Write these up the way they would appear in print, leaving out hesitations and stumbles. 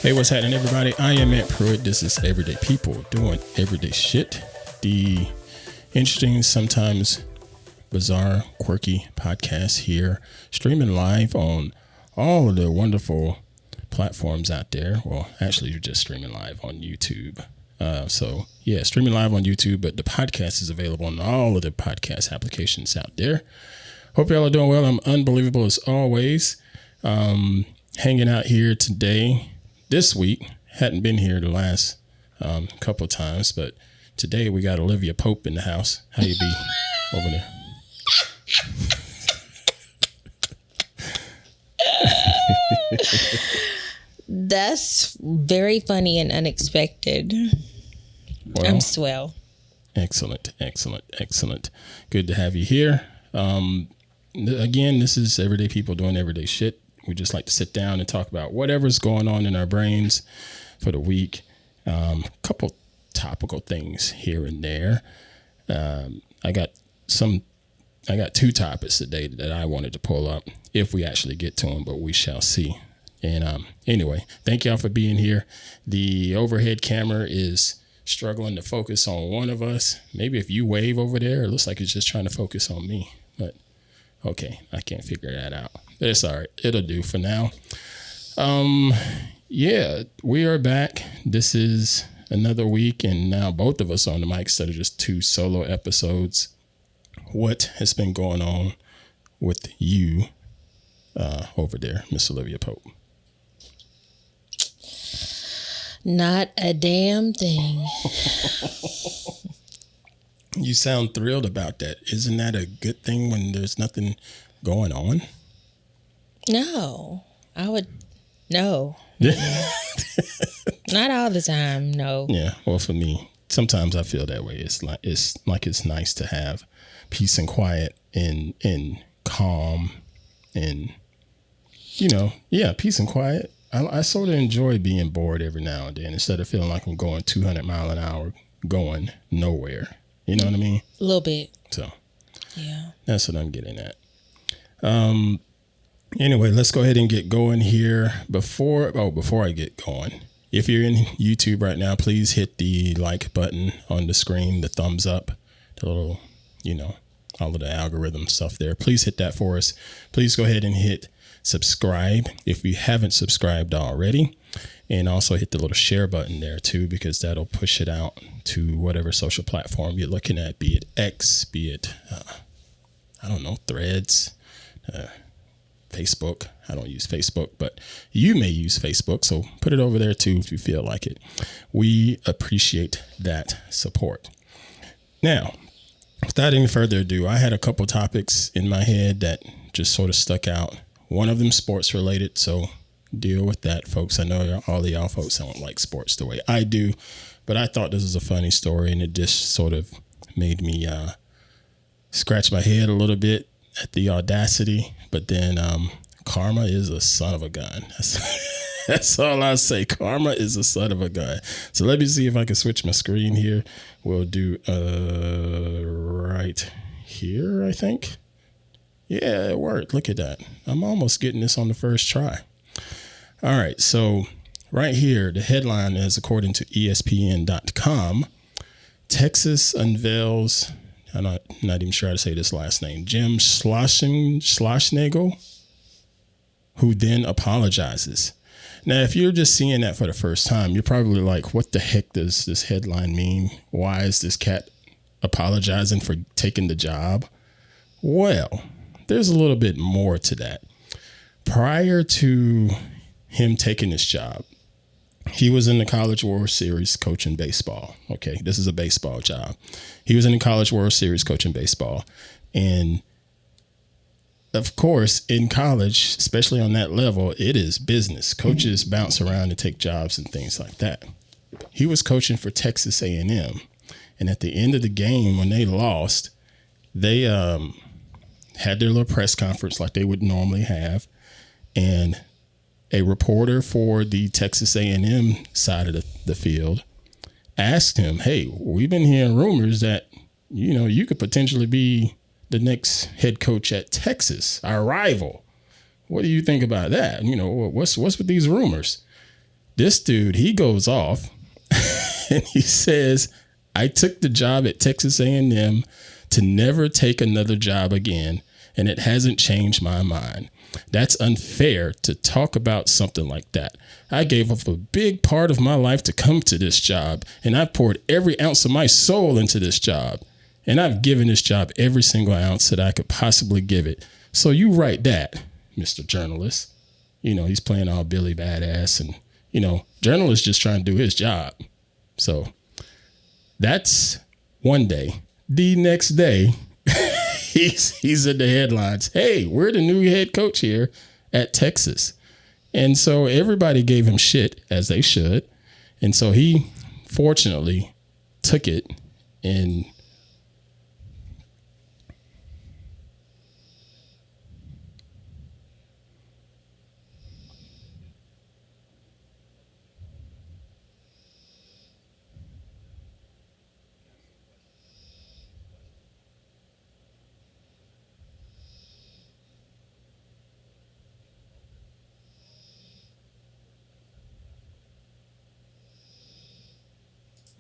Hey, what's happening, everybody? I am at Pruitt. This is Everyday People Doing Everyday Shit. The interesting, sometimes bizarre, quirky podcast here, streaming live on all of the wonderful platforms out there. Well, actually, you're just streaming live on YouTube. Streaming live on YouTube, but the podcast is available on all of the podcast applications out there. Hope y'all are doing well. I'm unbelievable as always. Hanging out here today. This week, hadn't been here the last couple of times, but today we got Olivia Pope in the house. How you be over there? That's very funny and unexpected. Well, I'm swell. Excellent. Good to have you here. Again, this is Everyday People Doing Everyday Shit. We just like to sit down and talk about whatever's going on in our brains for the week. Couple topical things here and there. I got two topics today that I wanted to pull up if we actually get to them, but we shall see. And anyway, thank y'all for being here. The overhead camera is struggling to focus on one of us. Maybe if you wave over there, it looks like it's just trying to focus on me. But okay, I can't figure that out. But it's all right. It'll do for now. We are back. This is another week, and now both of us on the mic instead of just two solo episodes. What has been going on with you over there, Miss Olivia Pope? Not a damn thing. You sound thrilled about that. Isn't that a good thing when there's nothing going on? No, no. Not all the time, no. Yeah, well, for me, sometimes I feel that way. It's nice to have peace and quiet and calm and, peace and quiet. I sort of enjoy being bored every now and then instead of feeling like I'm going 200 mile an hour going nowhere. You know what I mean? A little bit. So, yeah, that's what I'm getting at. Anyway, let's go ahead and get going here. Before I get going, if you're in YouTube right now, please hit the like button on the screen, the thumbs up, the little, all of the algorithm stuff there. Please hit that for us. Please go ahead and hit subscribe if you haven't subscribed already. And also hit the little share button there too, because that'll push it out to whatever social platform you're looking at, be it X, be it, Threads, Facebook. I don't use Facebook, but you may use Facebook. So put it over there too if you feel like it. We appreciate that support. Now, without any further ado, I had a couple topics in my head that just sort of stuck out. One of them sports related, so deal with that, folks. I know all of y'all folks don't like sports the way I do, but I thought this was a funny story, and it just sort of made me scratch my head a little bit at the audacity. But then karma is a son of a gun. That's all I say. Karma is a son of a gun. So let me see if I can switch my screen here. We'll do right here, I think. Yeah, it worked. Look at that. I'm almost getting this on the first try. All right. So right here, the headline is, according to ESPN.com, Texas unveils, I'm not even sure how to say this last name, Jim Schlossnagle, who then apologizes. Now, if you're just seeing that for the first time, you're probably like, what the heck does this headline mean? Why is this cat apologizing for taking the job? Well, there's a little bit more to that. Prior to him taking this job, he was in the College World Series coaching baseball. Okay, this is a baseball job. He was in the College World Series coaching baseball. And of course, in college, especially on that level, it is business. Coaches bounce around and take jobs and things like that. He was coaching for Texas A&M. And at the end of the game, when they lost, they had their little press conference like they would normally have. And a reporter for the Texas A&M side of the field asked him, hey, we've been hearing rumors that, you could potentially be the next head coach at Texas, our rival. What do you think about that? What's with these rumors? This dude, he goes off and he says, I took the job at Texas A&M to never take another job again, and it hasn't changed my mind. That's unfair to talk about something like that. I gave up a big part of my life to come to this job, and I poured every ounce of my soul into this job. And I've given this job every single ounce that I could possibly give it. So you write that, Mr. Journalist. You know, he's playing all Billy Badass, and, you know, journalist just trying to do his job. So that's one day. The next day, he's in the headlines. Hey, we're the new head coach here at Texas. And so everybody gave him shit, as they should. And so he fortunately took it and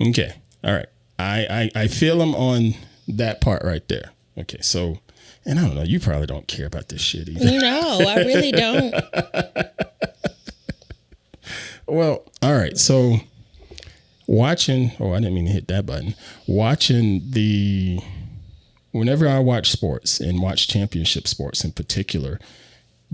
okay. All right. I feel him on that part right there. Okay. So, and I don't know, you probably don't care about this shit either. No, I really don't. Well, all right. So watching, I didn't mean to hit that button. Whenever I watch sports and watch championship sports in particular,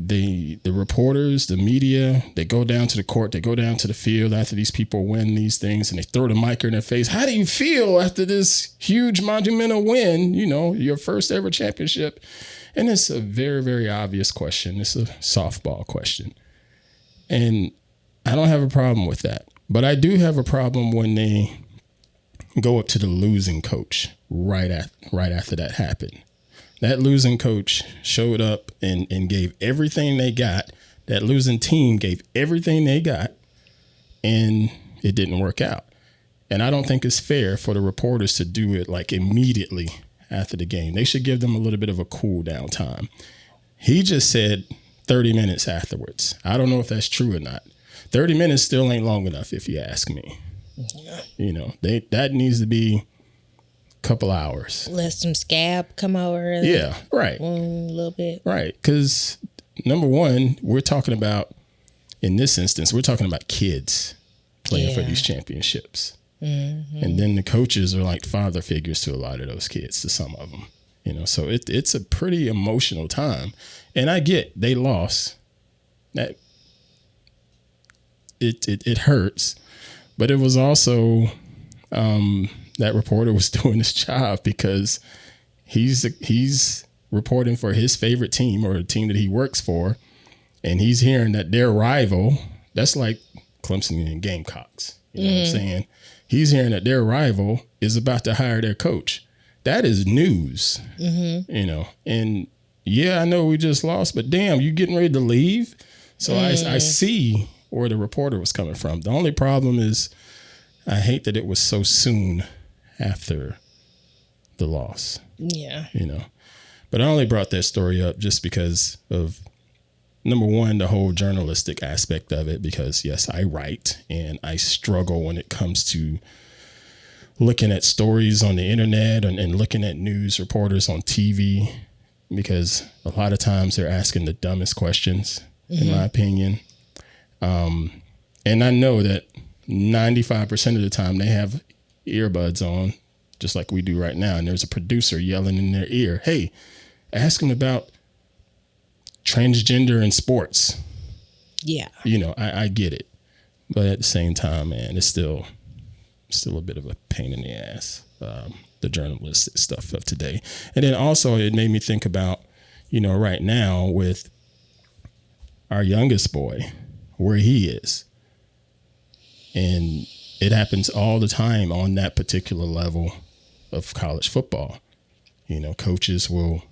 the reporters, the media, they go down to the court, they go down to the field after these people win these things, and they throw the mic in their face. How do you feel after this huge monumental win, you know, your first ever championship? And it's a very, very obvious question. It's a softball question. And I don't have a problem with that. But I do have a problem when they go up to the losing coach right after that happened. That losing coach showed up and gave everything they got. That losing team gave everything they got, and it didn't work out. And I don't think it's fair for the reporters to do it like immediately after the game. They should give them a little bit of a cool down time. He just said 30 minutes afterwards. I don't know if that's true or not. 30 minutes still ain't long enough, if you ask me. Yeah. You know, that needs to be couple hours. Let some scab come over. Yeah, right. A little bit. Right. Because number one, we're talking about, in this instance, we're talking about kids playing for these championships. Mm-hmm. And then the coaches are like father figures to a lot of those kids, to some of them. You know, so it's a pretty emotional time. And I get they lost. That it hurts. But it was also that reporter was doing his job because he's reporting for his favorite team or a team that he works for, and he's hearing that their rival, that's like Clemson and Gamecocks, you know what I'm saying? He's hearing that their rival is about to hire their coach. That is news, you know, and yeah, I know we just lost, but damn, you getting ready to leave? So I see where the reporter was coming from. The only problem is I hate that it was so soon after the loss. Yeah. You know, but I only brought that story up just because of, number one, the whole journalistic aspect of it, because yes, I write and I struggle when it comes to looking at stories on the internet and looking at news reporters on TV, because a lot of times they're asking the dumbest questions, in my opinion. And I know that 95% of the time they have earbuds on, just like we do right now. And there's a producer yelling in their ear, hey, ask them about transgender in sports. Yeah. You know, I get it. But at the same time, man, it's still a bit of a pain in the ass, the journalistic stuff of today. And then also it made me think about, you know, right now with our youngest boy, where he is. And it happens all the time on that particular level of college football. You know, coaches will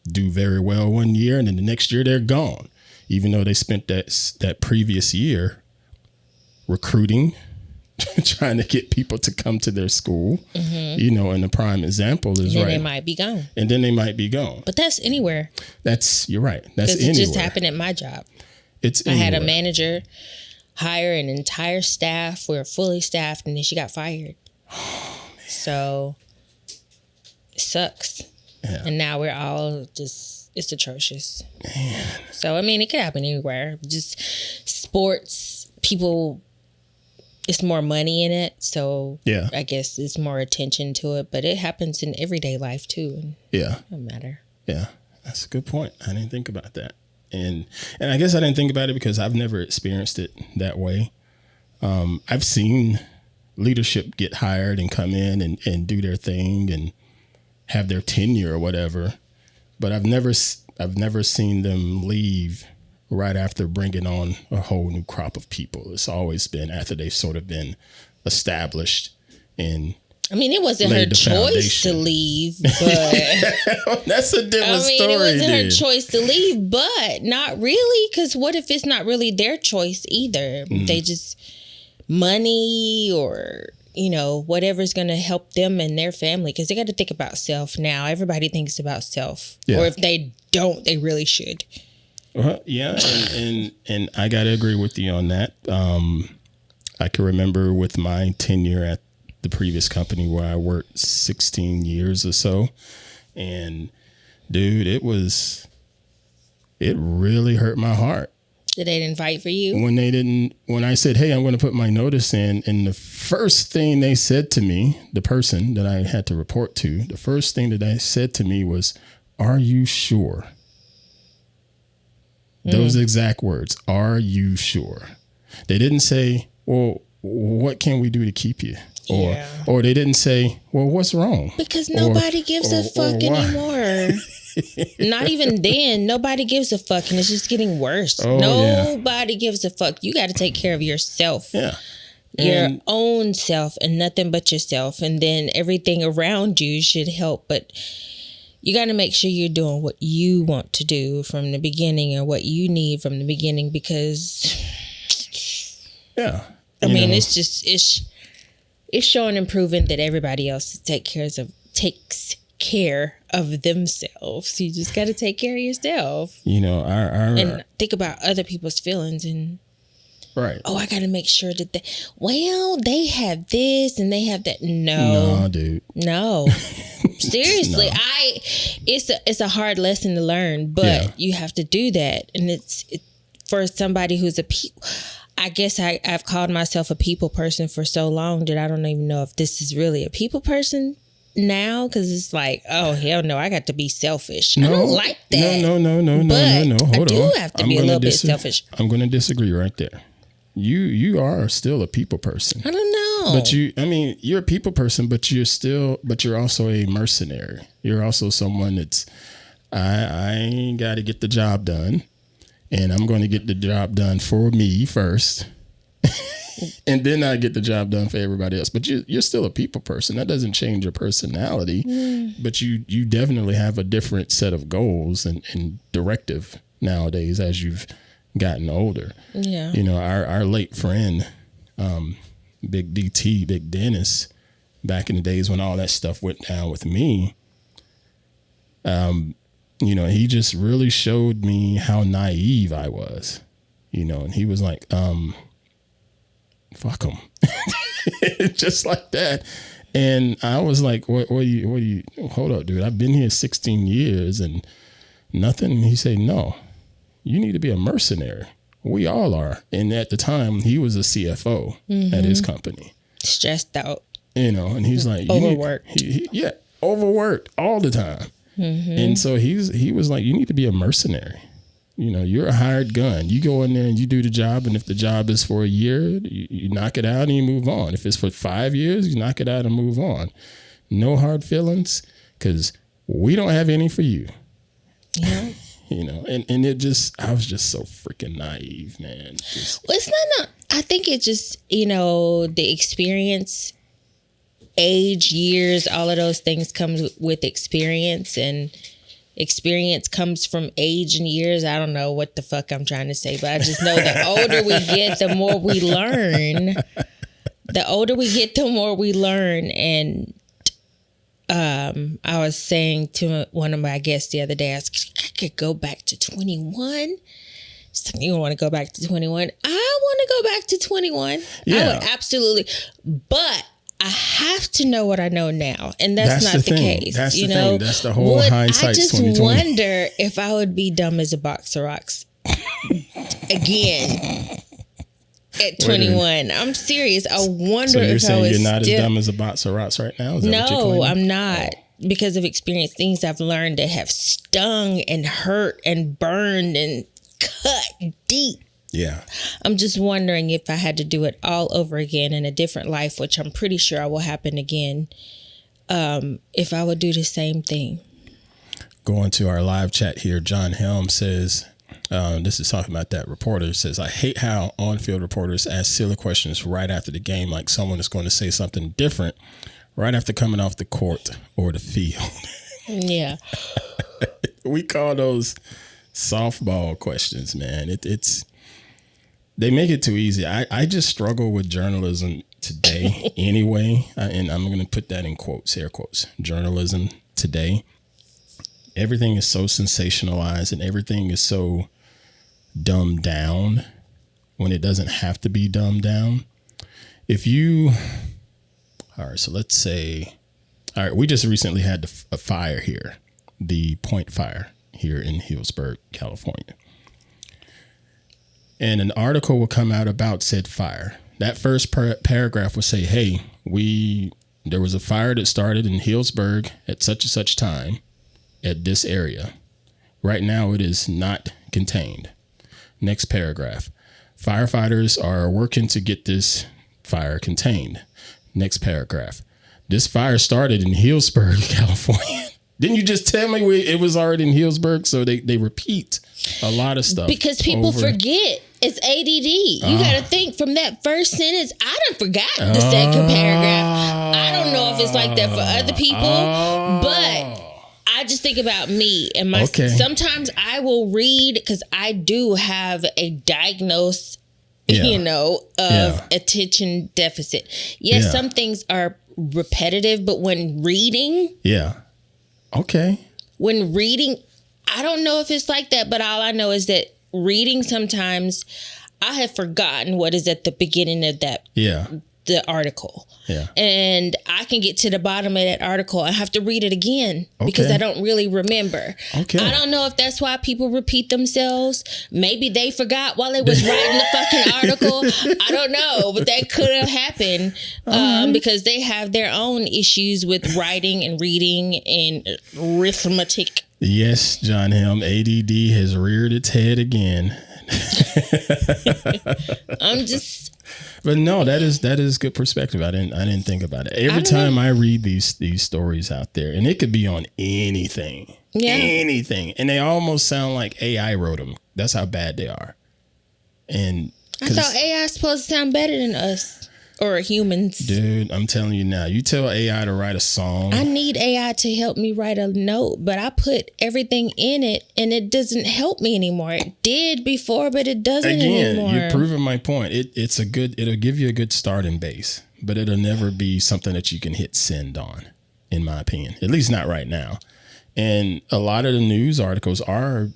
do very well one year and then the next year they're gone, even though they spent that previous year recruiting, trying to get people to come to their school. You know, and the prime example is and then right. they might be gone. And then they might be gone. But that's anywhere. You're right. That's anywhere. It just happened at my job. It's I had a manager hire an entire staff. We're fully staffed, and then she got fired. So it sucks. Yeah. And now we're all just, it's atrocious. Man. So, I mean, it could happen anywhere. Just sports, people, it's more money in it. So yeah, I guess it's more attention to it. But it happens in everyday life, too. And yeah. It doesn't matter. Yeah, that's a good point. I didn't think about that. And I guess I didn't think about it because I've never experienced it that way. I've seen leadership get hired and come in and do their thing and have their tenure or whatever, but I've never seen them leave right after bringing on a whole new crop of people. It's always been after they've sort of been established. And I mean, it wasn't her choice to leave, but that's a different story. It wasn't her choice to leave, but not really. Because what if it's not really their choice either? They just money or, you know, whatever's going to help them and their family, because they got to think about self now. Everybody thinks about self. Yeah. Or if they don't, they really should. Yeah, and I got to agree with you on that. I can remember with my tenure at the previous company where I worked 16 years or so, and dude, it really hurt my heart. Did they invite for you? When I said, hey, I'm going to put my notice in, and the first thing they said to me, the person that I had to report to, the first thing that they said to me was, are you sure? Those exact words, are you sure? They didn't say, well, what can we do to keep you? Or they didn't say, well, what's wrong? Because nobody gives a fuck anymore. Not even then. Nobody gives a fuck, and it's just getting worse. Nobody gives a fuck. You got to take care of yourself. Yeah. Your own self and nothing but yourself. And then everything around you should help. But you got to make sure you're doing what you want to do from the beginning or what you need from the beginning, because I mean, it's just, it's showing and proving that everybody else takes care of themselves. You just got to take care of yourself. You know, and think about other people's feelings and right. Oh, I got to make sure that they have this and they have that. No, dude. No. Seriously, no. It's a hard lesson to learn, but you have to do that. And it's for somebody who's I guess I've called myself a people person for so long that I don't even know if this is really a people person now, because it's like, oh, hell no, I got to be selfish. No, I don't like that. No. Hold on. I do have to be a little bit selfish. I'm going to disagree right there. You are still a people person. I don't know. But you're a people person, but you're also a mercenary. You're also someone that's, I ain't got to get the job done, and I'm going to get the job done for me first. And then I get the job done for everybody else. But you're still a people person. That doesn't change your personality. But you definitely have a different set of goals and directive nowadays as you've gotten older. Yeah. You know, our late friend, Big DT, Big Dennis, back in the days when all that stuff went down with me, you know, he just really showed me how naive I was, you know, and he was like, fuck them. Just like that. And I was like, what do you, hold up, dude, I've been here 16 years and nothing. And he said, no, you need to be a mercenary. We all are. And at the time he was a CFO at his company. Stressed out. You know, and he's like, overworked. Overworked all the time. And so he was like, you need to be a mercenary. You know, you're a hired gun. You go in there and you do the job. And if the job is for a year, you knock it out and you move on. If it's for 5 years, you knock it out and move on. No hard feelings, because we don't have any for you. Yeah. You know, and it just, I was just so freaking naive, man. Well, it's not, I think it just, you know, the experience, age, years, all of those things come with experience, and experience comes from age and years. I don't know what the fuck I'm trying to say, but I just know the older we get, the more we learn. The older we get, the more we learn. And I was saying to one of my guests the other day, I could go back to 21, So you want to go back to 21? I want to go back to 21. Yeah. I would absolutely. But I have to know what I know now. And that's not the case. That's the thing. That's the whole hindsight. I just wonder if I would be dumb as a box of rocks again at 21. I'm serious. I wonder so you're if saying I was you're not as dumb as a box of rocks right now? Is that what you're claiming? I'm not. Because of experience, things I've learned that have stung and hurt and burned and cut deep. Yeah. I'm just wondering if I had to do it all over again in a different life, which I'm pretty sure will happen again, if I would do the same thing. Going to our live chat here, John Helm says, this is talking about that reporter, says, I hate how on-field reporters ask silly questions right after the game, like someone is going to say something different right after coming off the court or the field. Yeah. We call those softball questions, man. They make it too easy. I just struggle with journalism today anyway. And I'm going to put that in quotes, air quotes. Journalism today. Everything is so sensationalized and everything is so dumbed down when it doesn't have to be dumbed down. All right, so let's say, we just recently had a fire here, the Point Fire here in Healdsburg, California. And an article will come out about said fire. That first paragraph will say, hey, there was a fire that started in Healdsburg at such and such time at this area. Right now, it is not contained. Next paragraph. Firefighters are working to get this fire contained. Next paragraph. This fire started in Healdsburg, California. Didn't you just tell me it was already in Healdsburg? So they repeat a lot of stuff. Because people forget. It's ADD. You got to think from that first sentence. I done forgot the second paragraph. I don't know if it's like that for other people, but I just think about me and my. Okay. Sometimes I will read because I do have a diagnosis, of attention deficit. Yes, some things are repetitive, but when reading. Yeah. Okay. When reading, I don't know if it's like that, but all I know is that reading sometimes I have forgotten what is at the beginning of that. Yeah. The article. Yeah. And I can get to the bottom of that article. I have to read it again because I don't really remember. Okay. I don't know if that's why people repeat themselves. Maybe they forgot while they was writing the fucking article. I don't know, but that could have happened because they have their own issues with writing and reading and arithmetic. Yes, John Helm, ADD has reared its head again. But no, that is good perspective. I didn't think about it. Every time I read these stories out there, and it could be on anything, and they almost sound like AI wrote them. That's how bad they are. And I thought AI is supposed to sound better than us or humans. Dude, I'm telling you now. You tell AI to write a song. I need AI to help me write a note, but I put everything in it, and it doesn't help me anymore. It did before, but it doesn't anymore. You're proving my point. It'll give you a good starting base, but it'll never be something that you can hit send on, in my opinion. At least not right now. And a lot of the news articles are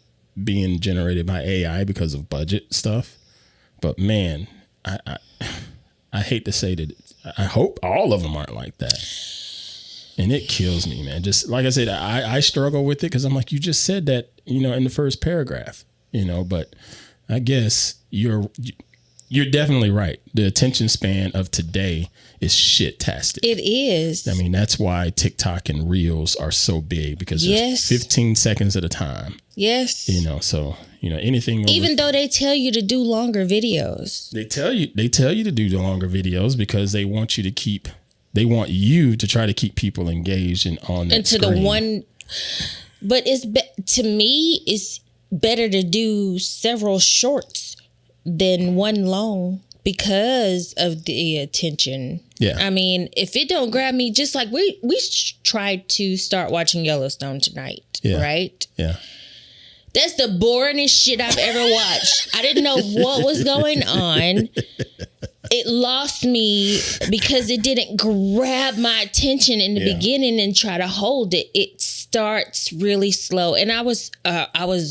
being generated by AI because of budget stuff. But man, I hate to say that. I hope all of them aren't like that. And it kills me, man. Just like I said, I struggle with it because I'm like, you just said that, in the first paragraph, but I guess you're definitely right. The attention span of today is shit-tastic. It is. I mean, that's why TikTok and Reels are so big because it's 15 seconds at a time. Yes. So, anything. Even though they tell you to do longer videos. They tell you to do the longer videos because they want you to try to keep people engaged and on that screen. But to me, it's better to do several shorts than one long because of the attention. Yeah. I mean, if it don't grab me, just like we tried to start watching Yellowstone tonight, right? Yeah. That's the boringest shit I've ever watched. I didn't know what was going on. it lost me because it didn't grab my attention in the beginning and try to hold it. It starts really slow, and I was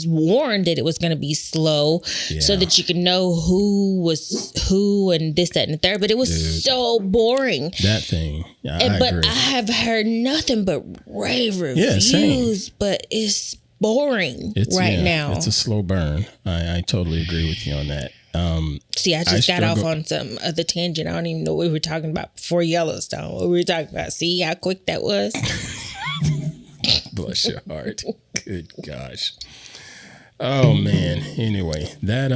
warned that it was going to be slow so that you can know who was who and this, that, and the third. But it was so boring. That thing, I have heard nothing but rave reviews, but it's boring now. It's a slow burn. I totally agree with you on that. See, I just got off on some other tangent. I don't even know what we were talking about before Yellowstone. What we were talking about. See how quick that was? Bless your heart. Good gosh. Oh man. Anyway, that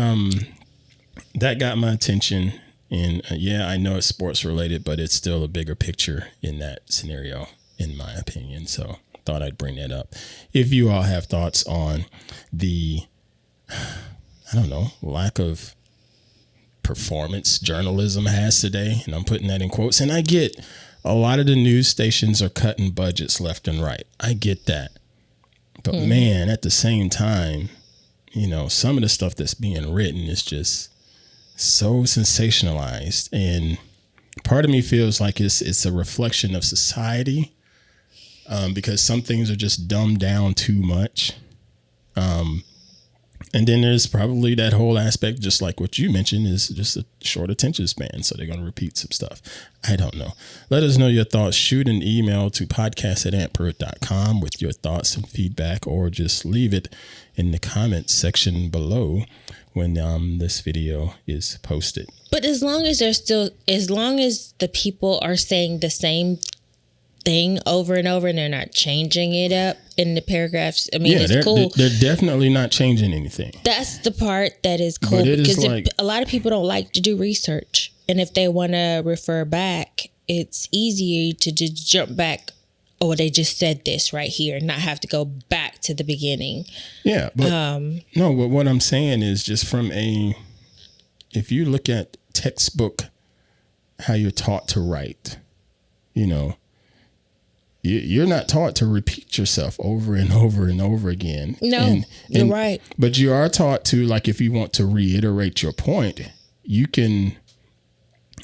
got my attention. And I know it's sports related, but it's still a bigger picture in that scenario, in my opinion. So thought I'd bring that up. If you all have thoughts on the, I don't know, lack of performance journalism has today, and I'm putting that in quotes, and I get a lot of the news stations are cutting budgets left and right. I get that. But man, at the same time, some of the stuff that's being written is just so sensationalized. And part of me feels like it's a reflection of society, because some things are just dumbed down too much. And then there's probably that whole aspect, just like what you mentioned, is just a short attention span. So they're going to repeat some stuff. I don't know. Let us know your thoughts. Shoot an email to podcast@antpruitt.com with your thoughts and feedback, or just leave it in the comments section below when this video is posted. But as long as the people are saying the same thing over and over and they're not changing it up in the paragraphs, I mean, it's cool. They're definitely not changing anything. That's the part that is cool, because a lot of people don't like to do research, and if they want to refer back, it's easier to just jump back. Oh, they just said this right here, and not have to go back to the beginning. Yeah, but no, but what I'm saying is just if you look at textbook, how you're taught to write, you're not taught to repeat yourself over and over and over again. No, you're right. But you are taught to, like, if you want to reiterate your point,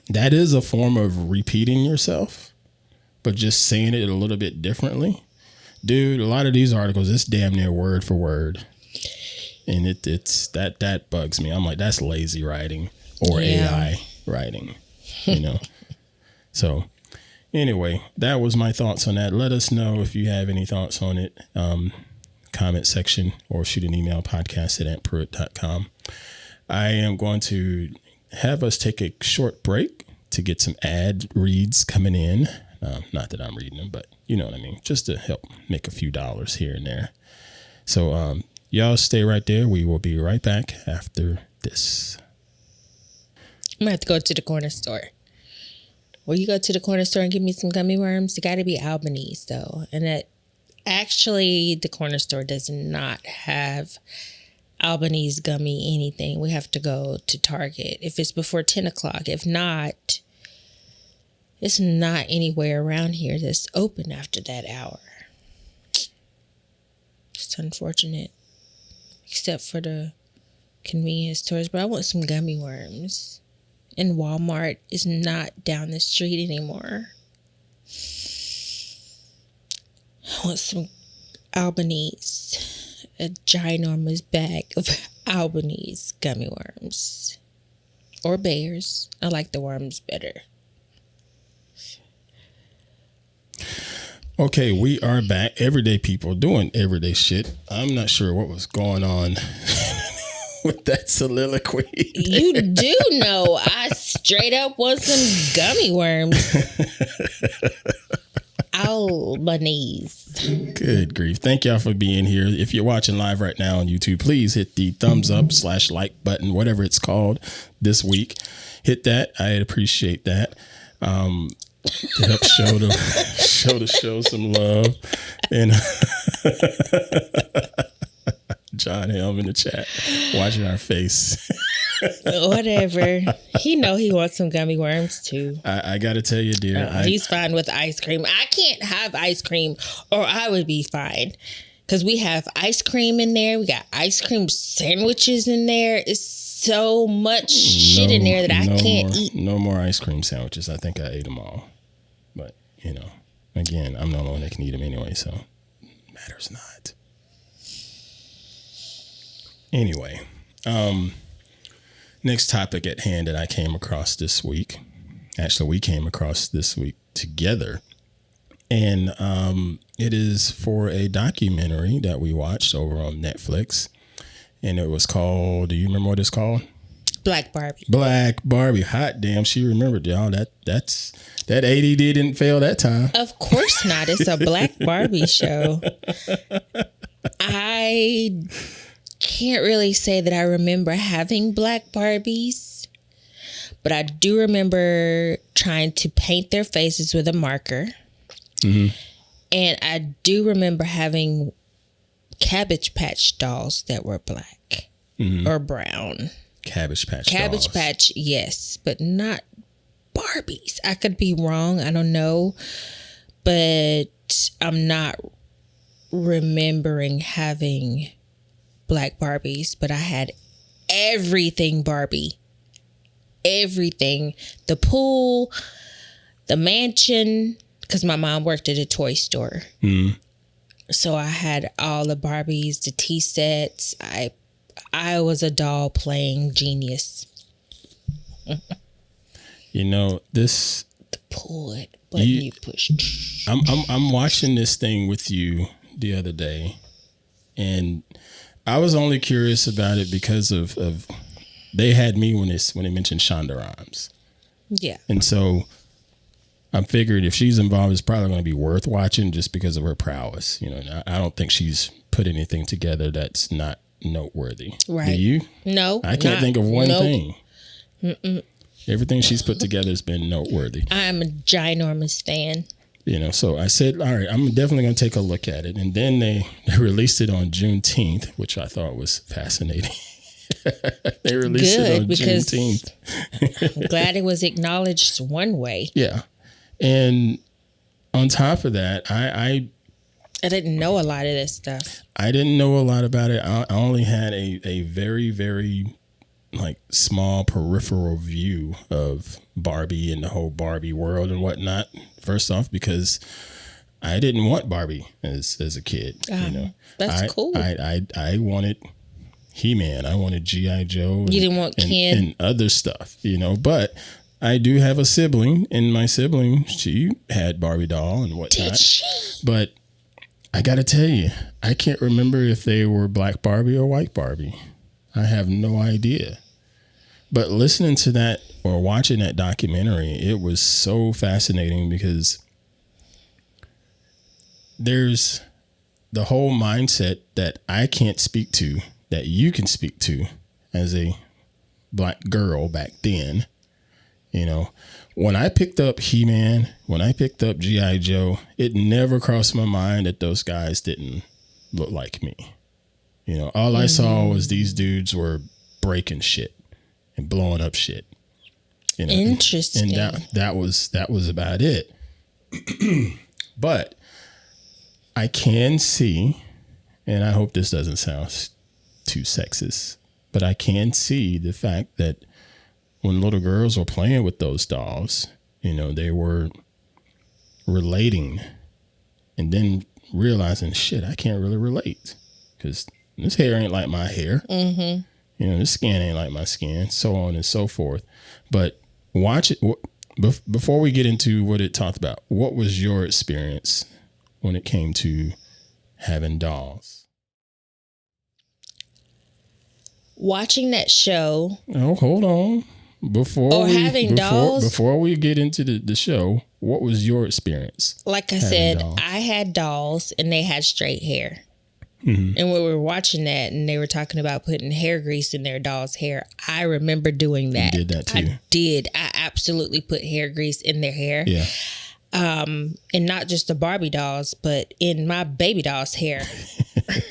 that is a form of repeating yourself, but just saying it a little bit differently. Dude, a lot of these articles, it's damn near word for word. And it's that bugs me. I'm like, that's lazy writing or AI writing, So anyway, that was my thoughts on that. Let us know if you have any thoughts on it. Comment section, or shoot an email, podcast@antpruitt.com. I am going to have us take a short break to get some ad reads coming in. Not that I'm reading them, but you know what I mean. Just to help make a few dollars here and there. So y'all stay right there. We will be right back after this. I'm going to have to go to the corner store. Will you go to the corner store and give me some gummy worms? It got to be Albanese, though. And the corner store does not have Albanese gummy anything. We have to go to Target if it's before 10 o'clock. If not, it's not anywhere around here that's open after that hour. It's unfortunate, except for the convenience stores. But I want some gummy worms. And Walmart is not down the street anymore. I want some Albanese, a ginormous bag of Albanese gummy worms. Or bears. I like the worms better. Okay, we are back. Everyday people doing everyday shit. I'm not sure what was going on with that soliloquy. You do know I straight up want some gummy worms. Albanese. Good grief. Thank y'all for being here. If you're watching live right now on YouTube, please hit the thumbs up / like button, whatever it's called this week. Hit that. I'd appreciate that. To help show the show some love. And John Helm in the chat watching our face. Whatever. He know he wants some gummy worms too. I gotta tell you, dear, he's fine with ice cream. I can't have ice cream, or I would be fine, because we have ice cream in there. We got ice cream sandwiches in there. It's so much shit in there that I can't eat. No more ice cream sandwiches. I think I ate them all. But, you know, again, I'm the only one that can eat them anyway, so matters not. Anyway, next topic at hand that I came across this week. Actually, we came across this week together. And it is for a documentary that we watched over on Netflix. And it was called, do you remember what it's called? Black Barbie. Black Barbie. Hot damn, she remembered, y'all. That ADD didn't fail that time. Of course not. It's a Black Barbie show. I can't really say that I remember having black Barbies, but I do remember trying to paint their faces with a marker. Mm-hmm. And I do remember having Cabbage Patch dolls that were black or brown. Cabbage Patch, yes, but not Barbies. I could be wrong. I don't know. But I'm not remembering having black Barbies, but I had everything Barbie. Everything. The pool, the mansion, because my mom worked at a toy store. So I had all the Barbies, the tea sets. I was a doll playing genius. You know, this... The pull it button you push. I'm watching this thing with you the other day, and I was only curious about it because of they had me when they mentioned Shonda Rhimes. Yeah. And so I figured if she's involved, it's probably going to be worth watching just because of her prowess. You know, I don't think she's put anything together that's not noteworthy. Right. Do you? No. I can't think of one thing. Mm-mm. Everything she's put together has been noteworthy. I'm a ginormous fan. You know, so I said, all right, I'm definitely going to take a look at it. And then they released it on Juneteenth, which I thought was fascinating. They released it on Juneteenth. I'm glad it was acknowledged one way. Yeah. And on top of that, I didn't know a lot of this stuff. I didn't know a lot about it. I only had a very, very like small peripheral view of Barbie and the whole Barbie world and whatnot. First off, because I didn't want Barbie as a kid. You know, that's cool. I wanted He-Man. I wanted G.I. Joe. You didn't want Ken and other stuff, you know, but I do have a sibling, and my sibling, she had Barbie doll and whatnot. Did she? But I got to tell you, I can't remember if they were black Barbie or white Barbie. I have no idea. But listening to that or watching that documentary, it was so fascinating because there's the whole mindset that I can't speak to, that you can speak to as a black girl back then. You know, when I picked up He-Man, when I picked up G.I. Joe, it never crossed my mind that those guys didn't look like me. You know, all I saw was these dudes were breaking shit and blowing up shit. You know, interesting. And that was about it. But I can see, and I hope this doesn't sound too sexist, but I can see the fact that when little girls were playing with those dolls, you know, they were relating and then realizing, shit, I can't really relate because this hair ain't like my hair. Mm-hmm. You know, this skin ain't like my skin, so on and so forth. But watch it. Before we get into what it talked about, what was your experience when it came to having dolls? Watching that show. Oh, hold on. Before we get into the show, what was your experience? Like I said, I had dolls and they had straight hair. Mm-hmm. And when we were watching that and they were talking about putting hair grease in their doll's hair, I remember doing that. You did that too. I did. I absolutely put hair grease in their hair. Yeah. And not just the Barbie dolls, but in my baby doll's hair.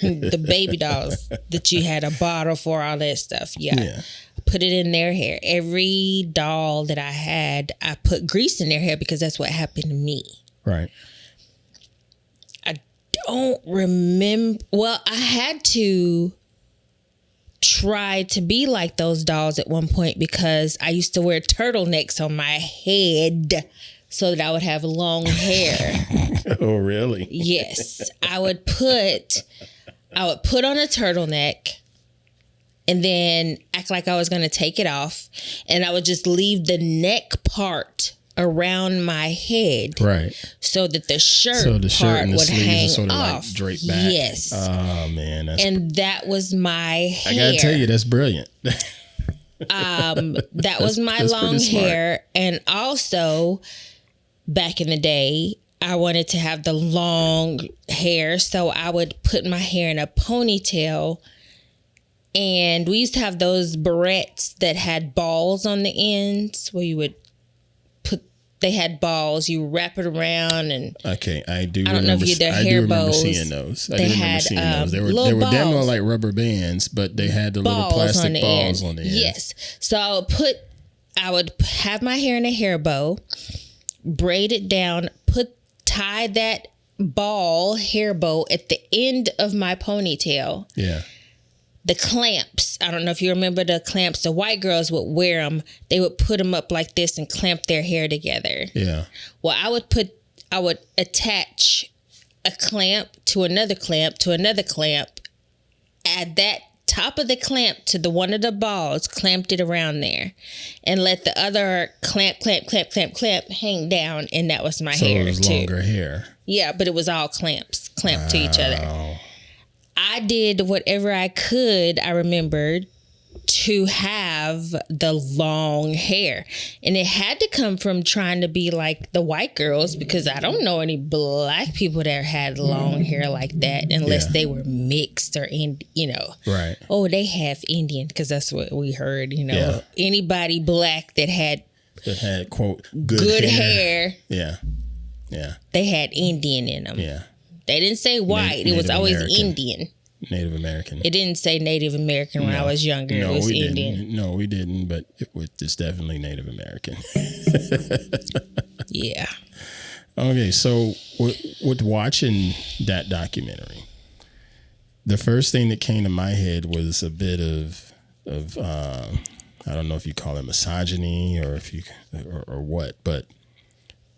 The baby dolls that you had a bottle for, all that stuff. Yeah. Put it in their hair. Every doll that I had, I put grease in their hair because that's what happened to me. Right. I don't remember. Well, I had to tried to be like those dolls at one point because I used to wear turtlenecks on my head so that I would have long hair. Oh, really? Yes. I would put on a turtleneck and then act like I was going to take it off. And I would just leave the neck part around my head. Right. So that the shirt and the part would hang sort of off. Like drape back. Yes. Oh, man. That was my hair. I got to tell you, that's brilliant. That was my long hair. And also, back in the day, I wanted to have the long hair. So I would put my hair in a ponytail. And we used to have those barrettes that had balls on the ends where you would they had balls. You wrap it around and okay, I do know if they're hair bows. Seeing those. They had They were demoing like rubber bands, but they had the little plastic balls on the end. Yes. So I would have my hair in a hair bow, braid it down, tie that hair bow at the end of my ponytail. Yeah. The clamps, I don't know if you remember the clamps, the white girls would wear them. They would put them up like this and clamp their hair together. Yeah. Well, I would attach a clamp to another clamp to another clamp, add that top of the clamp to the one of the balls, clamped it around there, and let the other clamp hang down, and that was my hair. So it was longer hair. Yeah, but it was all clamped to each other. I did whatever I could, I remembered, to have the long hair. And it had to come from trying to be like the white girls, because I don't know any black people that had long hair like that unless they were mixed or, Right. Oh, they have Indian, because that's what we heard, Anybody black that had quote, good hair. Yeah. Yeah. They had Indian in them. Yeah. They didn't say white. It was always American. Indian. Native American. It didn't say Native American when I was younger. It was Indian. No, we didn't, but it's definitely Native American. Yeah. Okay, so with watching that documentary, the first thing that came to my head was a bit of I don't know if you call it misogyny or or what, but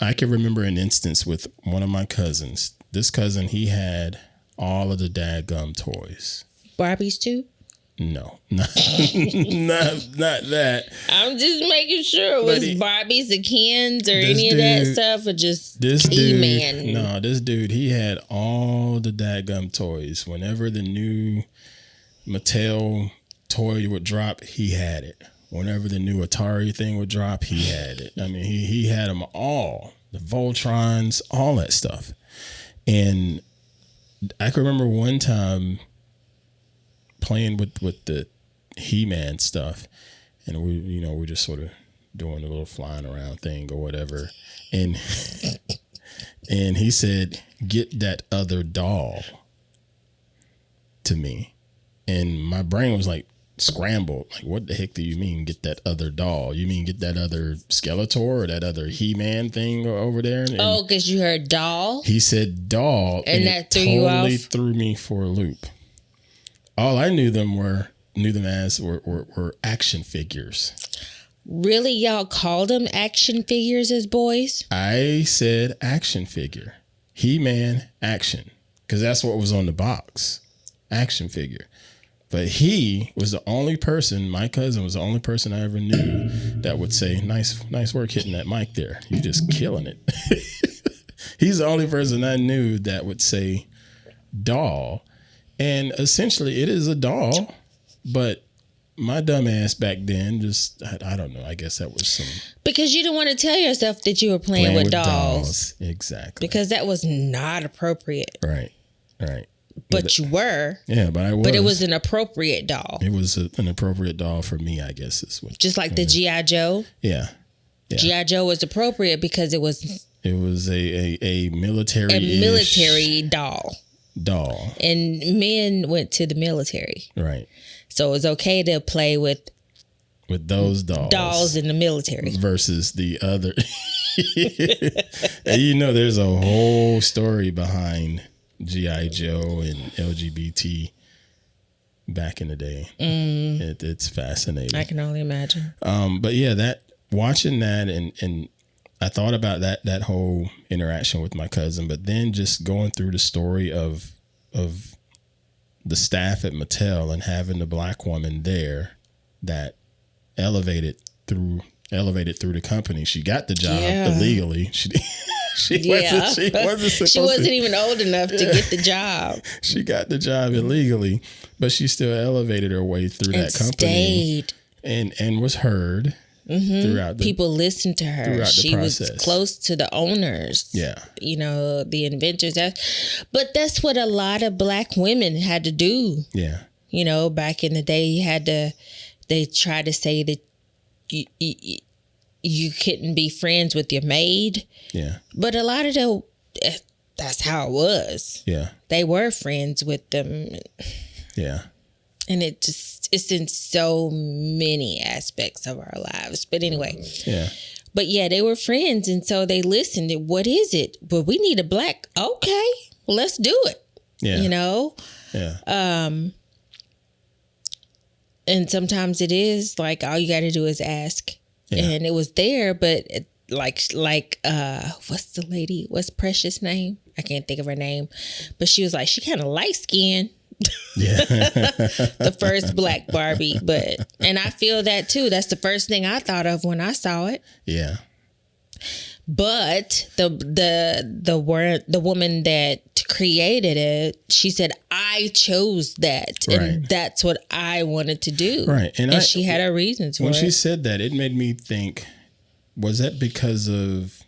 I can remember an instance with one of my cousins. This cousin, he had all of the dadgum toys. Barbies too? No, not that. I'm just making sure it was Barbies, the Kens, or any of that stuff, or just E-Man. No, this dude, he had all the dadgum toys. Whenever the new Mattel toy would drop, he had it. Whenever the new Atari thing would drop, he had it. I mean, he had them all. The Voltrons, all that stuff. And I can remember one time playing with the He-Man stuff, and we're just sort of doing a little flying around thing or whatever. And he said, "Get that other doll to me." And my brain was like scrambled. Like, what the heck do you mean, get that other doll? You mean get that other Skeletor or that other He-Man thing over there? And because you heard doll? He said doll, and that threw you off? Threw me for a loop. All I knew them as were action figures. Really? Y'all called them action figures as boys? I said action figure. He-Man action. Because that's what was on the box. Action figure. But he was the only person, my cousin was the only person I ever knew that would say, nice work hitting that mic there. You're just killing it. He's the only person I knew that would say doll. And essentially it is a doll, but my dumb ass back then just, I don't know, I guess that was some... Because you didn't want to tell yourself that you were playing with dolls. Exactly. Because that was not appropriate. Right. But you were. Yeah, but I was. But it was an appropriate doll. It was an appropriate doll for me, I guess. Just like the G.I. Joe? Yeah. G.I. Joe was appropriate because it was... It was a military... A military doll. And men went to the military. Right. So it was okay to play with those dolls. Dolls in the military. Versus the other. And there's a whole story behind G.I. Joe and LGBT back in the day. It's fascinating. I can only imagine. But yeah, watching that and I thought about that whole interaction with my cousin, but then just going through the story of the staff at Mattel and having the black woman there that elevated through the company. She got the job illegally. She wasn't even old enough to get the job. She got the job illegally, but she still elevated her way through that company. Stayed. And was heard throughout the people listened to her. She was close to the owners. Yeah. You know, the inventors. But that's what a lot of black women had to do. Yeah. You know, back in the day, they tried to say that you couldn't be friends with your maid. Yeah. But a lot of that's how it was. Yeah. They were friends with them. Yeah. And it's in so many aspects of our lives. But anyway. Yeah. But yeah, they were friends. And so they listened. What is it? But we need a black. Okay, well, let's do it. Yeah. You know? Yeah. And sometimes it is like all you got to do is ask. Yeah. And it was there, but what's the lady? What's Precious' name? I can't think of her name. But she was like, she kind of light skinned. Yeah. The first black Barbie, and I feel that too. That's the first thing I thought of when I saw it. Yeah. But the woman that created it, she said, I chose that, and that's what I wanted to do. Right, and she had her reasons for it. When she said that, it made me think: was that because of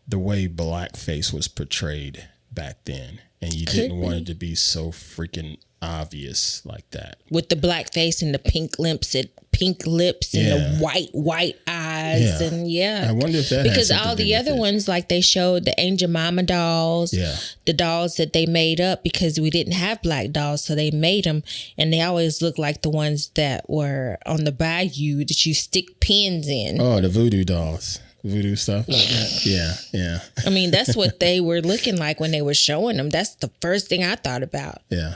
the way blackface was portrayed back then? And you didn't want it to be so freaking obvious like that. With the black face and the pink lips and the white eyes. And I wonder if that because all the other ones, like they showed the Angel Mama dolls, the dolls that they made up because we didn't have black dolls. So they made them and they always look like the ones that were on the bayou that you stick pins in. Oh, the voodoo dolls. Voodoo stuff like that. Yeah. I mean, that's what they were looking like when they were showing them. That's the first thing I thought about. Yeah.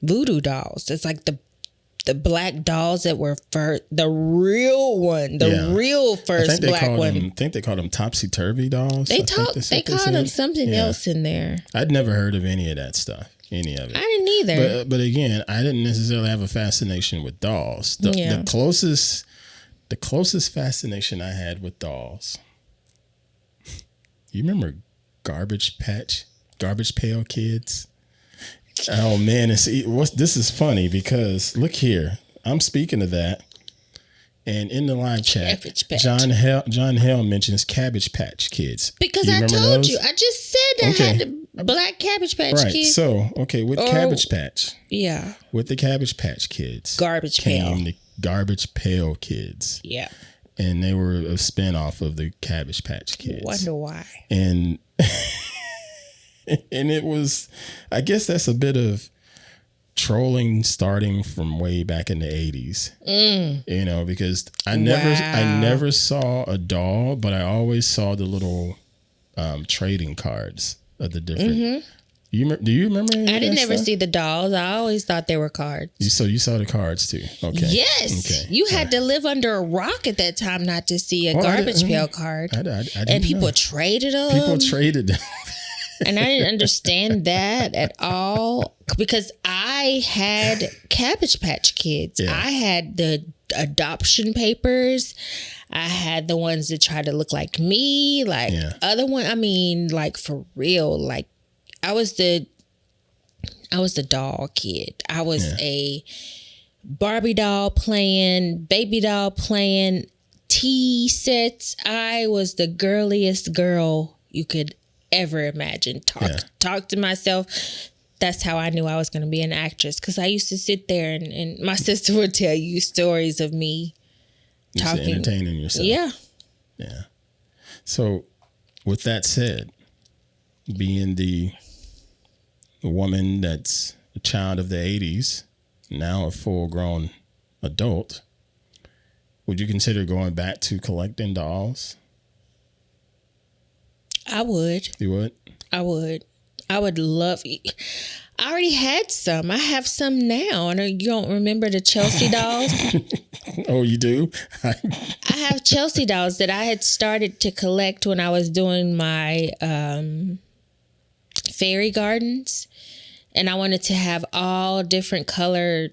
Voodoo dolls. It's like the black dolls that were the real one, real first black one. I think they called them topsy-turvy dolls. They called them something else in there. I'd never heard of any of that stuff. Any of it. I didn't either. But again, I didn't necessarily have a fascination with dolls. The closest fascination I had with dolls. You remember Garbage Pail Kids? Oh man, this is funny because look here. I'm speaking of that. And in the live chat, John Hale mentions Cabbage Patch Kids. Because I told you, I just said I had the black Cabbage Patch Kids. Right. So, with Cabbage Patch. Yeah. With the Cabbage Patch Kids. Garbage Pail. The Garbage Pail Kids. Yeah. And they were a spinoff of the Cabbage Patch Kids. Wonder why. And and it was, I guess that's a bit of trolling starting from way back in the 80s. You know, because I never saw a doll, but I always saw the little trading cards of the different. Do you remember any I of didn't that ever stuff? see the dolls. I always thought they were cards. So you saw the cards too? Okay. Yes. Okay. You had to live under a rock at that time not to see a Garbage Pail card. I didn't and people know. traded them. People traded them. And I didn't understand that at all because I had Cabbage Patch Kids. Yeah. I had the adoption papers. I had the ones that tried to look like me, other one. I mean, like for real, like I was the doll kid. I was a Barbie doll playing, baby doll playing, tea sets. I was the girliest girl you could ever imagine. Talk to myself. That's how I knew I was going to be an actress because I used to sit there and my sister would tell you stories of me talking, entertaining yourself. Yeah. So, with that said, being the woman that's a child of the 80s, now a full-grown adult, would you consider going back to collecting dolls? I would. You would? I would. I would love. I already had some. I have some now. And you don't remember the Chelsea dolls? Oh, you do? I have Chelsea dolls that I had started to collect when I was doing my fairy gardens. And I wanted to have all different colored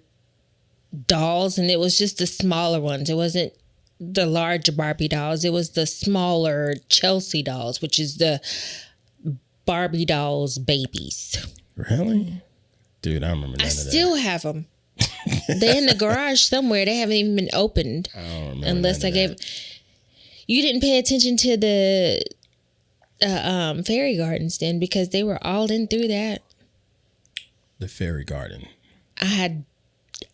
dolls. And it was just the smaller ones. It wasn't the large Barbie dolls. It was the smaller Chelsea dolls, which is the Barbie dolls' babies. Really? Dude, I remember none of that. I still have them. They're in the garage somewhere. They haven't even been opened. I don't remember. Unless I gave. You didn't pay attention to the fairy gardens then, because they were all in through that. The fairy garden. I had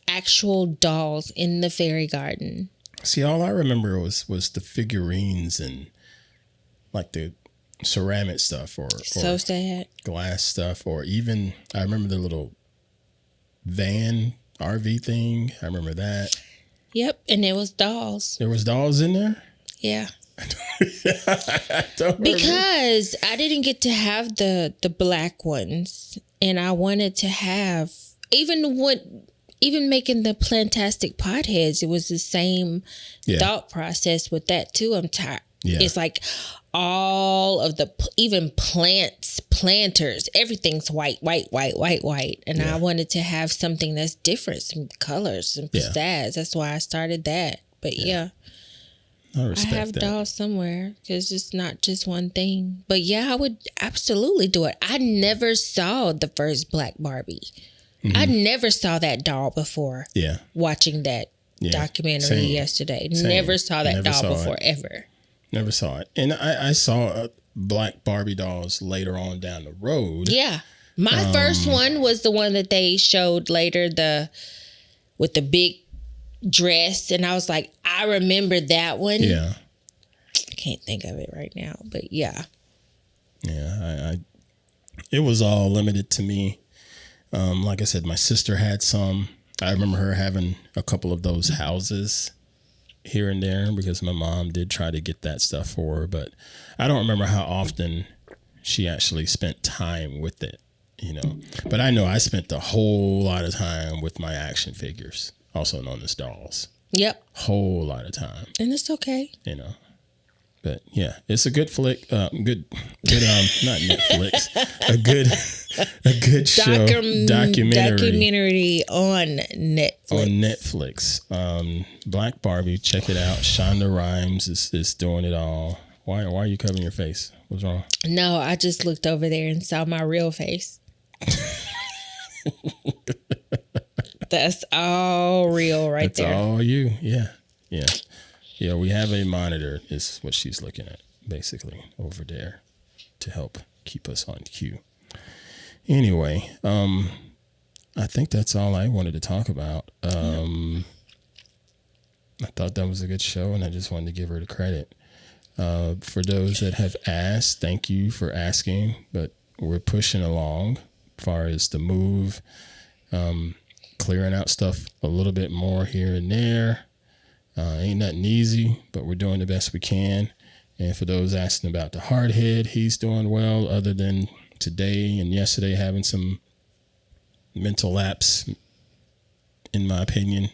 actual dolls in the fairy garden. See, all I remember was the figurines and like the ceramic stuff or so sad glass stuff, or even I remember the little van RV thing. I remember that. Yep, and there was dolls. There was dolls in there? Yeah. I don't because remember. I didn't get to have the black ones, and I wanted to have even making the Plantastic Potheads. It was the same thought process with that too. I'm tired. Yeah. It's like all of the even planters, everything's white. And I wanted to have something that's different, some colors, some pizzazz. That's why I started that. But I have that. Dolls somewhere because it's not just one thing. But I would absolutely do it. I never saw the first Black Barbie. Mm-hmm. I never saw that doll before. Yeah. Watching that documentary yesterday. Same. Never saw that doll before ever. Never saw it. And I saw Black Barbie dolls later on down the road. Yeah. My first one was the one that they showed later, with the big dress. And I was like, I remember that one. Yeah. I can't think of it right now, but yeah. Yeah. It was all limited to me. Like I said, my sister had some. I remember her having a couple of those houses here and there because my mom did try to get that stuff for her, but I don't remember how often she actually spent time with it, But I know I spent a whole lot of time with my action figures, also known as dolls. Yep. Whole lot of time. And it's okay. But yeah, it's a good flick. Good. Not Netflix. A good show. Documentary on Netflix. Black Barbie. Check it out. Shonda Rhimes is doing it all. Why are you covering your face? What's wrong? No, I just looked over there and saw my real face. That's all real right there. That's all you. Yeah. Yeah. Yeah, we have a monitor is what she's looking at, basically, over there to help keep us on cue. Anyway, I think that's all I wanted to talk about. I thought that was a good show, and I just wanted to give her the credit. For those that have asked, thank you for asking, but we're pushing along as far as the move, clearing out stuff a little bit more here and there. Ain't nothing easy, but we're doing the best we can. And for those asking about the hardhead, he's doing well, other than today and yesterday having some mental lapse, in my opinion,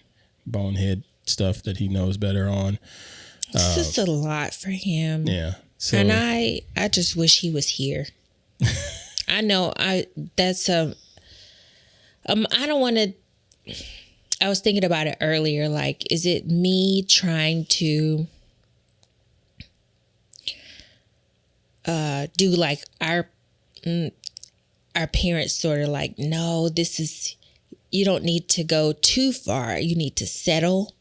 bonehead stuff that he knows better on. It's just a lot for him. Yeah. So, and I just wish he was here. I know I don't want to. I was thinking about it earlier. Like, is it me trying to do like our parents sort of like, no, you don't need to go too far. You need to settle.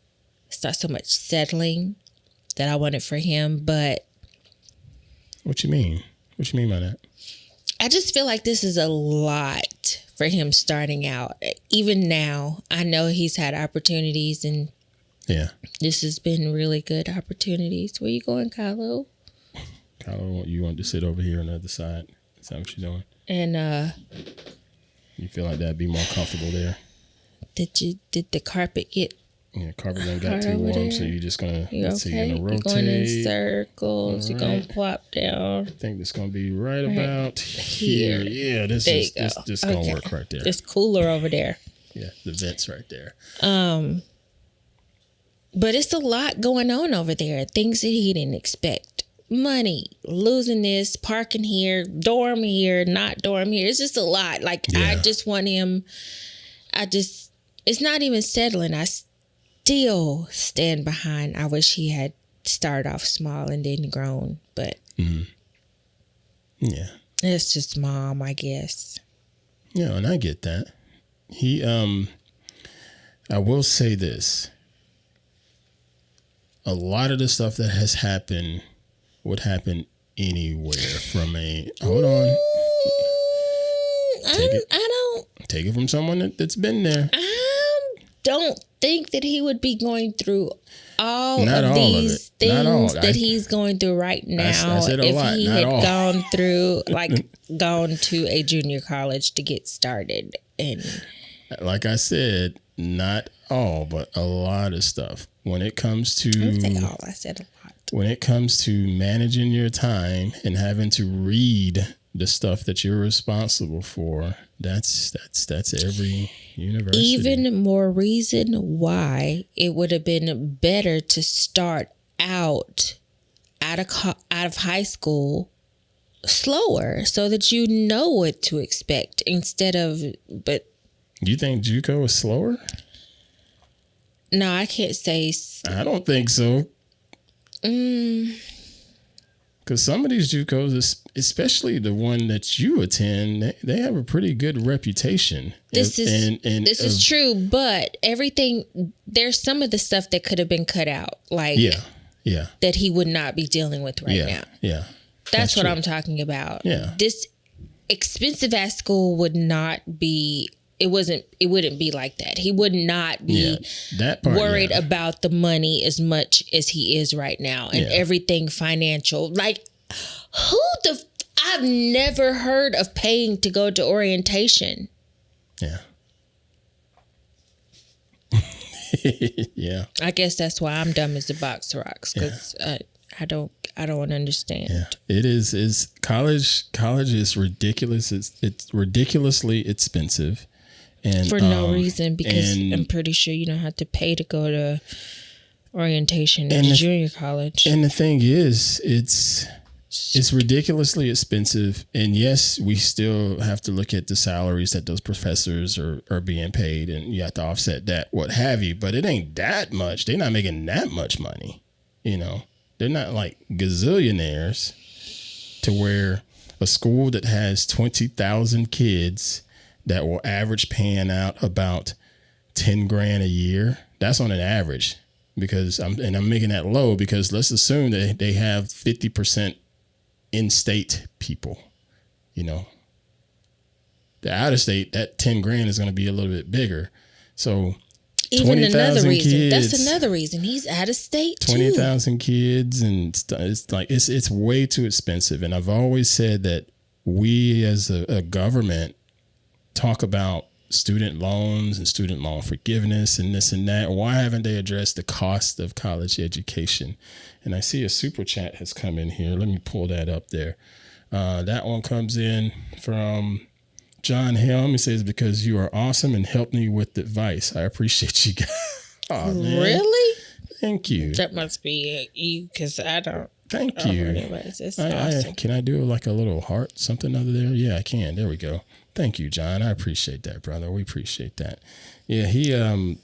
It's not so much settling that I wanted for him, but. What you mean? What you mean by that? I just feel like this is a lot for him starting out. Even now, I know he's had opportunities, and this has been really good opportunities. Where you going, Kylo? Kylo, you want to sit over here on the other side? Is that what you're doing? And you feel like that'd be more comfortable there? Did the carpet get Yeah, carpet done got too warm, so you're just gonna let's see, you're gonna rotate. You're going in circles. Right. You're gonna plop down. I think it's gonna be right about here. Yeah, this gonna work right there. It's cooler over there. Yeah, the vent's right there. But it's a lot going on over there. Things that he didn't expect. Money, losing this, parking here, dorm here, not dorm here. It's just a lot. Like, I just want him. It's not even settling. I still stand behind. I wish he had started off small and then grown, but yeah, it's just mom, I guess. Yeah, and I get that. He, I will say this. A lot of the stuff that has happened would happen anywhere from a, hold on. Take it from someone that's been there. Don't think that he would be going through all of these things that he's going through right now if he had gone through, like, gone to a junior college to get started. And like I said, not all, but a lot of stuff. When it comes to, I said a lot. When it comes to managing your time and having to read the stuff that you're responsible for, that's every university. Even more reason why it would have been better to start out of high school slower so that you know what to expect instead of. But do you think JUCO is slower? No, I can't say. I don't think so. Because some of these JUCOs, especially the one that you attend, they have a pretty good reputation. This is true, but there's some of the stuff that could have been cut out, like that he would not be dealing with right now. Yeah, that's what I'm talking about. Yeah, this expensive ass school would not be. It wouldn't be like that. He would not be worried about the money as much as he is right now and everything financial. Like, I've never heard of paying to go to orientation. Yeah. Yeah. I guess that's why I'm dumb as a box of rocks, because I don't understand. Yeah. It is college is ridiculous. It's ridiculously expensive. And, for no reason, because I'm pretty sure you don't have to pay to go to orientation in junior college. And the thing is, it's ridiculously expensive. And yes, we still have to look at the salaries that those professors are being paid, and you have to offset that, what have you. But it ain't that much. They're not making that much money. You know, they're not like gazillionaires to where a school that has 20,000 kids that will average paying out about $10,000 a year. That's on an average, because I'm making that low because let's assume that they have 50% in-state people. You know, the out of state, that $10,000 is going to be a little bit bigger. So even another reason. That's another reason he's out of state too. 20,000 kids, and it's like it's way too expensive. And I've always said that we as a government talk about student loans and student loan forgiveness and this and that. Why haven't they addressed the cost of college education? And I see a super chat has come in here. Let me pull that up there. That one comes in from John Helm. He says, because you are awesome and helped me with advice. I appreciate you guys. Oh, man. Really? Thank you. That must be you, because I don't. Thank you. It's awesome. Can I do like a little heart, something under there? Yeah, I can. There we go. Thank you, John. I appreciate that, brother. We appreciate that. Yeah, he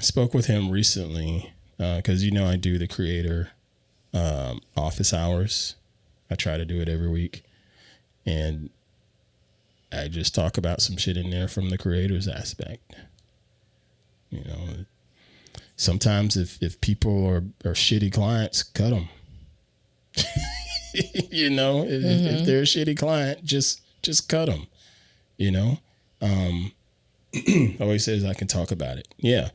spoke with him recently because, I do the creator office hours. I try to do it every week. And I just talk about some shit in there from the creator's aspect. Sometimes if people are shitty clients, cut them. If they're a shitty client, just cut them. Always says I can talk about it. Yeah.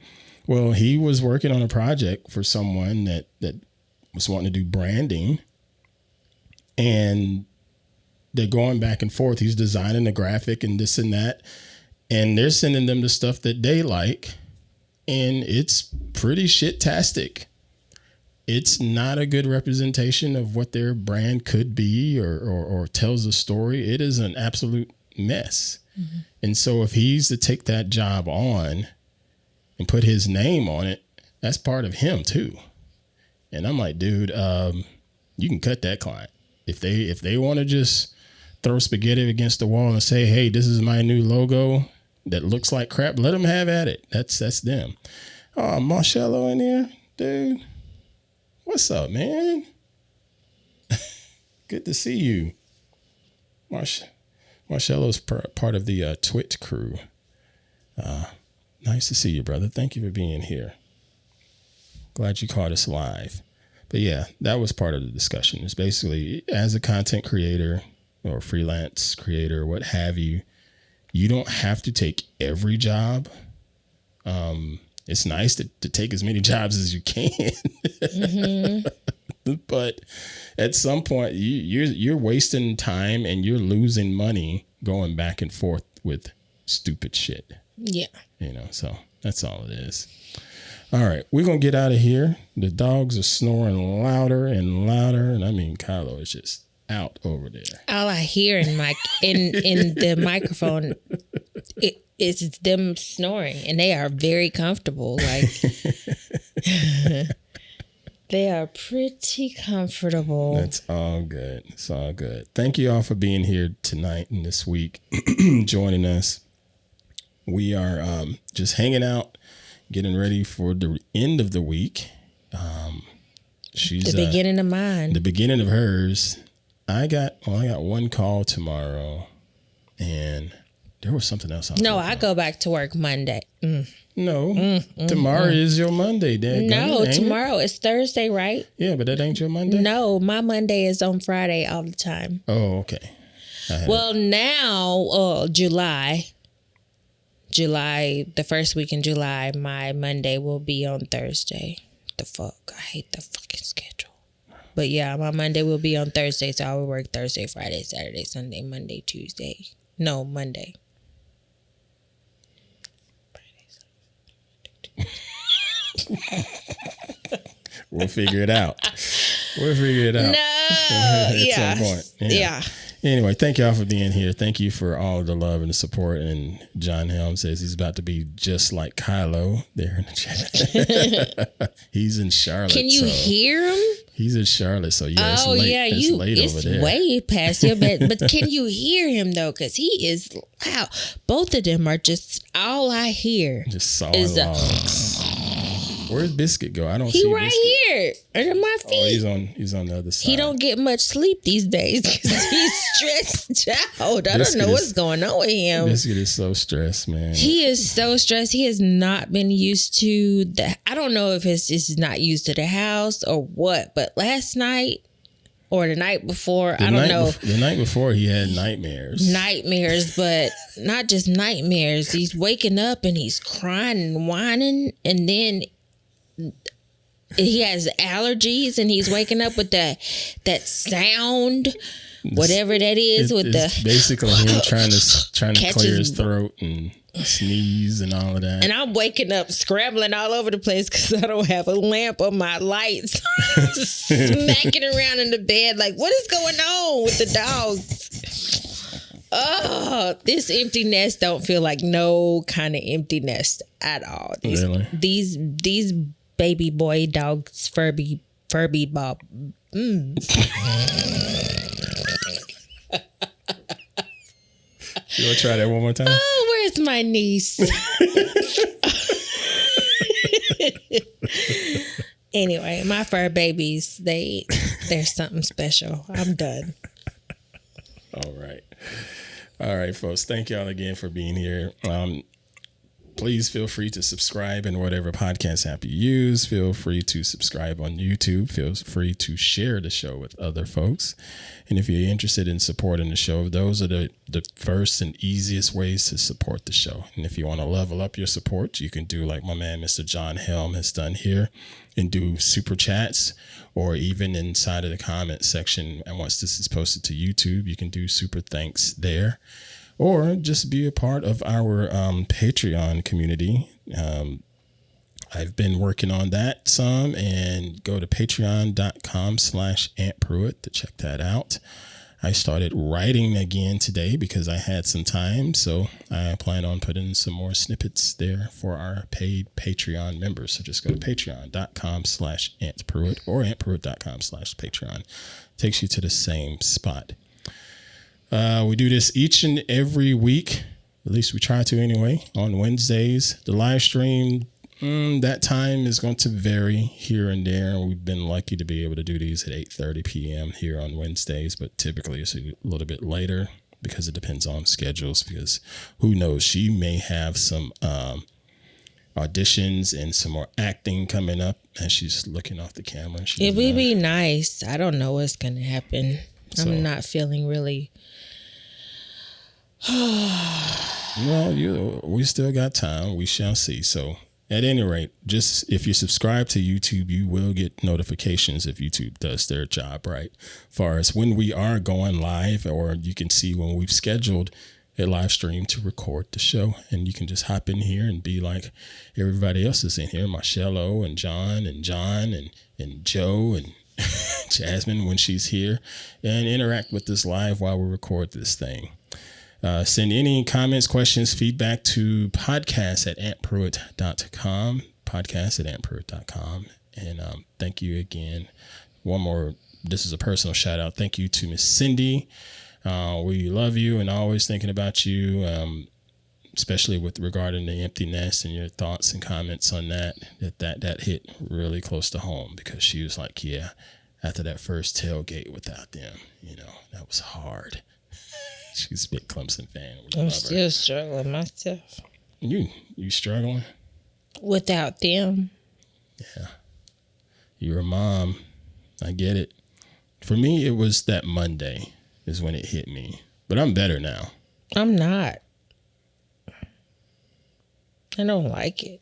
Well, he was working on a project for someone that was wanting to do branding, and they're going back and forth. He's designing the graphic and this and that, and they're sending them the stuff that they like, and it's pretty shit-tastic. It's not a good representation of what their brand could be or tells a story. It is an absolute mess. Mm-hmm. And so if he's to take that job on and put his name on it, that's part of him too. And I'm like, dude, you can cut that client. If they want to just throw spaghetti against the wall and say, hey, this is my new logo that looks like crap, let them have at it. That's them. Oh, Marcello in there, dude. What's up, man? Good to see you. Marcello's part of the Twit crew. Nice to see you, brother. Thank you for being here. Glad you caught us live. But yeah, that was part of the discussion. It's basically, as a content creator or freelance creator, what have you, you don't have to take every job. It's nice to take as many jobs as you can. Mm-hmm. But at some point, you're wasting time and you're losing money going back and forth with stupid shit. Yeah. So that's all it is. All right, we're going to get out of here. The dogs are snoring louder and louder. And I mean, Kylo is just out over there. All I hear in the microphone is them snoring, and they are very comfortable. Like, they are pretty comfortable. That's all good. It's all good. Thank you all for being here tonight and this week, joining us. We are just hanging out, getting ready for the end of the week. She's the beginning of mine. The beginning of hers. I got one call tomorrow, and there was something else. I go back to work Monday. No, tomorrow is your Monday, Dad. No, tomorrow is Thursday, right? Yeah, but that ain't your Monday. No, my Monday is on Friday all the time. Oh, okay. Well, now July, the first week in July, my Monday will be on Thursday. The fuck? I hate the fucking schedule. But yeah, my Monday will be on Thursday, so I will work Thursday, Friday, Saturday, Sunday, Monday, Tuesday. No, Monday. We'll figure it out. No, yeah. Some point. Yeah. Anyway, thank y'all for being here. Thank you for all the love and the support. And John Helm says he's about to be just like Kylo there in the chat. He's in Charlotte. Can you hear him? He's in Charlotte, so yeah, it's late. Yeah, it's late over there. It's way past your bed. But can you hear him though? Because he is loud. Both of them are just all I hear. Just sawing logs. Where's Biscuit go? I don't see Biscuit. He right here under my feet. Oh, he's on the other side. He don't get much sleep these days because he's stressed out. I don't know what's going on with him. Biscuit is so stressed, man. He is so stressed. He has not been used to I don't know if he's not used to the house or what, but last night or the night before, I don't know. The night before he had nightmares. But not just nightmares. He's waking up and he's crying and whining, and then he has allergies and he's waking up with that sound, whatever that is, it's basically him trying to clear his throat and sneeze and all of that. And I'm waking up scrambling all over the place because I don't have a lamp on my lights, smacking around in the bed like, what is going on with the dogs? Oh, this empty nest don't feel like no kind of empty nest at all. These baby boy dogs, Furby Bob. You want to try that one more time? Oh, where's my niece? Anyway, my fur babies, they're something special. I'm done. All right, folks. Thank y'all again for being here. Please feel free to subscribe in whatever podcast app you use. Feel free to subscribe on YouTube. Feel free to share the show with other folks. And if you're interested in supporting the show, those are the first and easiest ways to support the show. And if you want to level up your support, you can do like my man, Mr. John Helm, has done here and do super chats, or even inside of the comment section. And once this is posted to YouTube, you can do super thanks there. Or just be a part of our Patreon community. I've been working on that some, and go to patreon.com/Aunt Pruitt to check that out. I started writing again today because I had some time, so I plan on putting some more snippets there for our paid Patreon members. So just go to patreon.com/Aunt Pruitt or auntpruitt.com/Patreon. Takes you to the same spot. We do this each and every week, at least we try to anyway, on Wednesdays. The live stream, that time is going to vary here and there. We've been lucky to be able to do these at 8:30 p.m. here on Wednesdays, but typically it's a little bit later because it depends on schedules, because who knows, she may have some auditions and some more acting coming up, and she's looking off the camera. It would be nice. I don't know what's going to happen. So, I'm not feeling really... Well, we still got time. We shall see. So at any rate, just if you subscribe to YouTube, you will get notifications if YouTube does their job right. As far as when we are going live, or you can see when we've scheduled a live stream to record the show, and you can just hop in here and be like everybody else is in here, Marcello and John and Joe and Jasmine when she's here, and interact with us live while we record this thing. Send any comments, questions, feedback to podcast@auntpruitt.com, podcast@auntpruitt.com. And thank you again. One more, this is a personal shout out. Thank you to Miss Cindy. We love you and always thinking about you, especially with regarding the empty nest and your thoughts and comments on that hit really close to home, because she was like, yeah, after that first tailgate without them, that was hard. She's a big Clemson fan. I'm still struggling myself. You struggling? Without them. Yeah. You're a mom. I get it. For me, it was that Monday is when it hit me. But I'm better now. I'm not. I don't like it.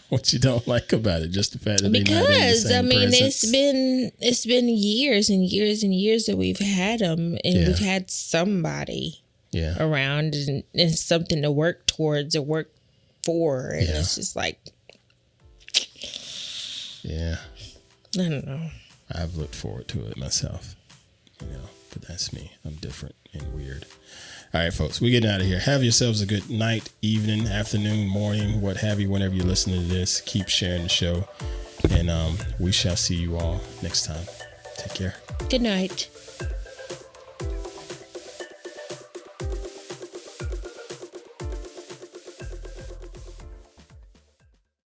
What you don't like about it? Just the fact that they're not in the same presence? it's been years and years and years that we've had them, and we've had somebody around and something to work towards or work for, and it's just like, I don't know. I've looked forward to it myself, but that's me. I'm different and weird. All right, folks, we're getting out of here. Have yourselves a good night, evening, afternoon, morning, what have you, whenever you're listening to this. Keep sharing the show, and we shall see you all next time. Take care. Good night.